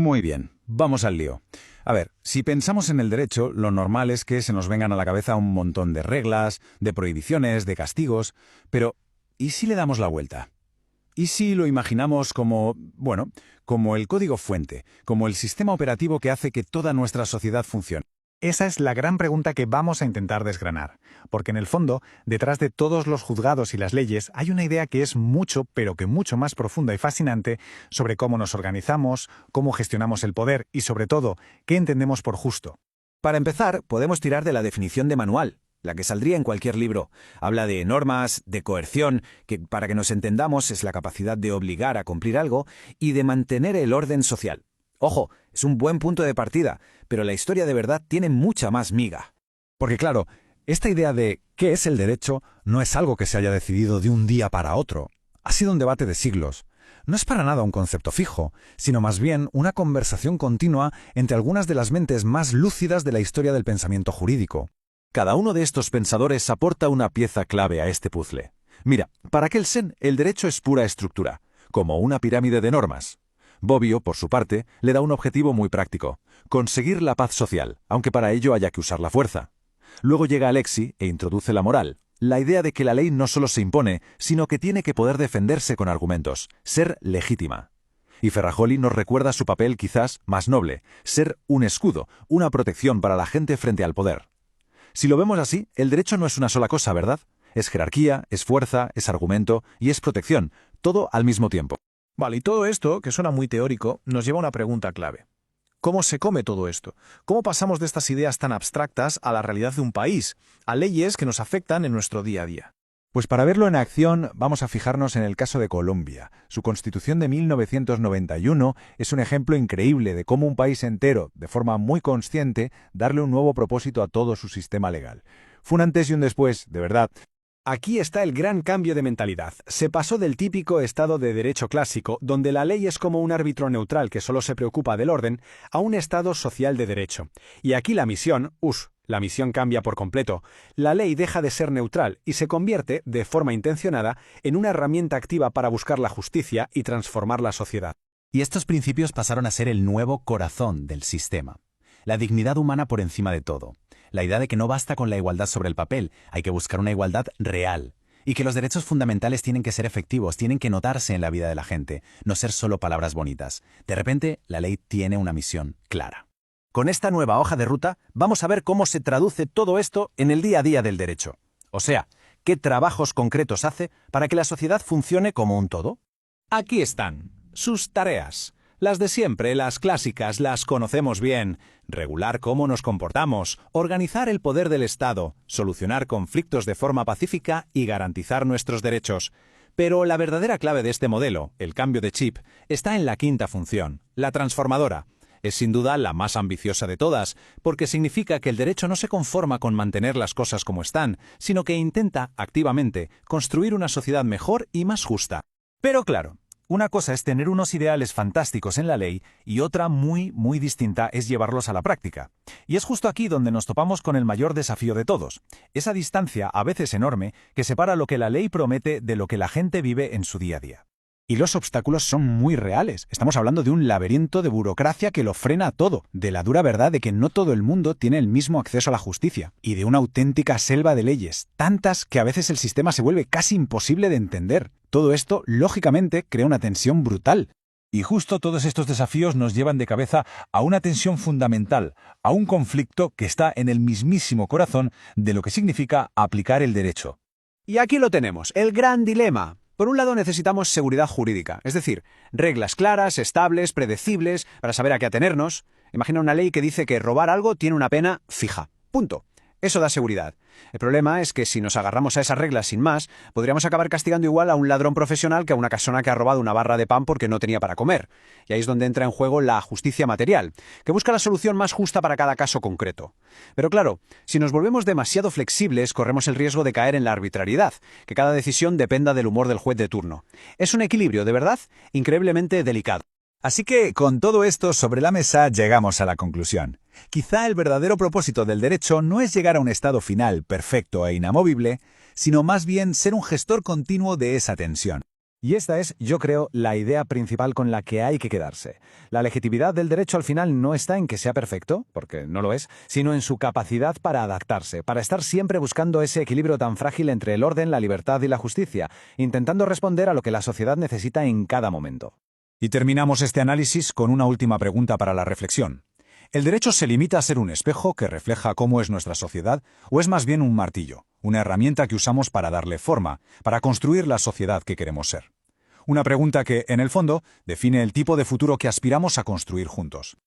Muy bien, vamos al lío. A ver, si pensamos en el derecho, lo normal es que se nos vengan a la cabeza un montón de reglas, de prohibiciones, de castigos, pero ¿y si le damos la vuelta? ¿Y si lo imaginamos como, bueno, como el código fuente, como el sistema operativo que hace que toda nuestra sociedad funcione? Esa es la gran pregunta que vamos a intentar desgranar, porque en el fondo, detrás de todos los juzgados y las leyes, hay una idea que es mucho, pero que mucho más profunda y fascinante sobre cómo nos organizamos, cómo gestionamos el poder y, sobre todo, qué entendemos por justo. Para empezar, podemos tirar de la definición de manual, la que saldría en cualquier libro. Habla de normas, de coerción, que para que nos entendamos es la capacidad de obligar a cumplir algo, y de mantener el orden social. Ojo, es un buen punto de partida, pero la historia de verdad tiene mucha más miga. Porque claro, esta idea de ¿qué es el derecho? No es algo que se haya decidido de un día para otro. Ha sido un debate de siglos. No es para nada un concepto fijo, sino más bien una conversación continua entre algunas de las mentes más lúcidas de la historia del pensamiento jurídico. Cada uno de estos pensadores aporta una pieza clave a este puzzle. Mira, para Kelsen, el derecho es pura estructura, como una pirámide de normas. Bobbio, por su parte, le da un objetivo muy práctico: conseguir la paz social, aunque para ello haya que usar la fuerza. Luego llega Alexi e introduce la moral, la idea de que la ley no solo se impone, sino que tiene que poder defenderse con argumentos, ser legítima. Y Ferrajoli nos recuerda su papel quizás más noble: ser un escudo, una protección para la gente frente al poder. Si lo vemos así, el derecho no es una sola cosa, ¿verdad? Es jerarquía, es fuerza, es argumento y es protección, todo al mismo tiempo. Vale, y todo esto, que suena muy teórico, nos lleva a una pregunta clave. ¿Cómo se come todo esto? ¿Cómo pasamos de estas ideas tan abstractas a la realidad de un país, a leyes que nos afectan en nuestro día a día? Pues para verlo en acción, vamos a fijarnos en el caso de Colombia. Su Constitución de 1991 es un ejemplo increíble de cómo un país entero, de forma muy consciente, darle un nuevo propósito a todo su sistema legal. Fue un antes y un después, de verdad. Aquí está el gran cambio de mentalidad. Se pasó del típico Estado de derecho clásico, donde la ley es como un árbitro neutral que solo se preocupa del orden, a un Estado social de derecho. Y aquí la misión cambia por completo. La ley deja de ser neutral y se convierte, de forma intencionada, en una herramienta activa para buscar la justicia y transformar la sociedad. Y estos principios pasaron a ser el nuevo corazón del sistema. La dignidad humana por encima de todo. La idea de que no basta con la igualdad sobre el papel, hay que buscar una igualdad real. Y que los derechos fundamentales tienen que ser efectivos, tienen que notarse en la vida de la gente, no ser solo palabras bonitas. De repente, la ley tiene una misión clara. Con esta nueva hoja de ruta, vamos a ver cómo se traduce todo esto en el día a día del derecho. O sea, qué trabajos concretos hace para que la sociedad funcione como un todo. Aquí están sus tareas. Las de siempre, las clásicas, las conocemos bien. Regular cómo nos comportamos, organizar el poder del Estado, solucionar conflictos de forma pacífica y garantizar nuestros derechos. Pero la verdadera clave de este modelo, el cambio de chip, está en la quinta función, la transformadora. Es sin duda la más ambiciosa de todas, porque significa que el derecho no se conforma con mantener las cosas como están, sino que intenta, activamente, construir una sociedad mejor y más justa. Pero claro, una cosa es tener unos ideales fantásticos en la ley y otra muy distinta es llevarlos a la práctica. Y es justo aquí donde nos topamos con el mayor desafío de todos. Esa distancia, a veces enorme, que separa lo que la ley promete de lo que la gente vive en su día a día. Y los obstáculos son muy reales. Estamos hablando de un laberinto de burocracia que lo frena todo, de la dura verdad de que no todo el mundo tiene el mismo acceso a la justicia, y de una auténtica selva de leyes, tantas que a veces el sistema se vuelve casi imposible de entender. Todo esto, lógicamente, crea una tensión brutal. Y justo todos estos desafíos nos llevan de cabeza a una tensión fundamental, a un conflicto que está en el mismísimo corazón de lo que significa aplicar el derecho. Y aquí lo tenemos, el gran dilema. Por un lado necesitamos seguridad jurídica, es decir, reglas claras, estables, predecibles, para saber a qué atenernos. Imagina una ley que dice que robar algo tiene una pena fija. Punto. Eso da seguridad. El problema es que si nos agarramos a esas reglas sin más, podríamos acabar castigando igual a un ladrón profesional que a una persona que ha robado una barra de pan porque no tenía para comer. Y ahí es donde entra en juego la justicia material, que busca la solución más justa para cada caso concreto. Pero claro, si nos volvemos demasiado flexibles, corremos el riesgo de caer en la arbitrariedad, que cada decisión dependa del humor del juez de turno. Es un equilibrio, de verdad, increíblemente delicado. Así que, con todo esto sobre la mesa, llegamos a la conclusión. Quizá el verdadero propósito del derecho no es llegar a un estado final perfecto e inamovible, sino más bien ser un gestor continuo de esa tensión. Y esta es, yo creo, la idea principal con la que hay que quedarse. La legitimidad del derecho al final no está en que sea perfecto, porque no lo es, sino en su capacidad para adaptarse, para estar siempre buscando ese equilibrio tan frágil entre el orden, la libertad y la justicia, intentando responder a lo que la sociedad necesita en cada momento. Y terminamos este análisis con una última pregunta para la reflexión. ¿El derecho se limita a ser un espejo que refleja cómo es nuestra sociedad, o es más bien un martillo, una herramienta que usamos para darle forma, para construir la sociedad que queremos ser? Una pregunta que, en el fondo, define el tipo de futuro que aspiramos a construir juntos.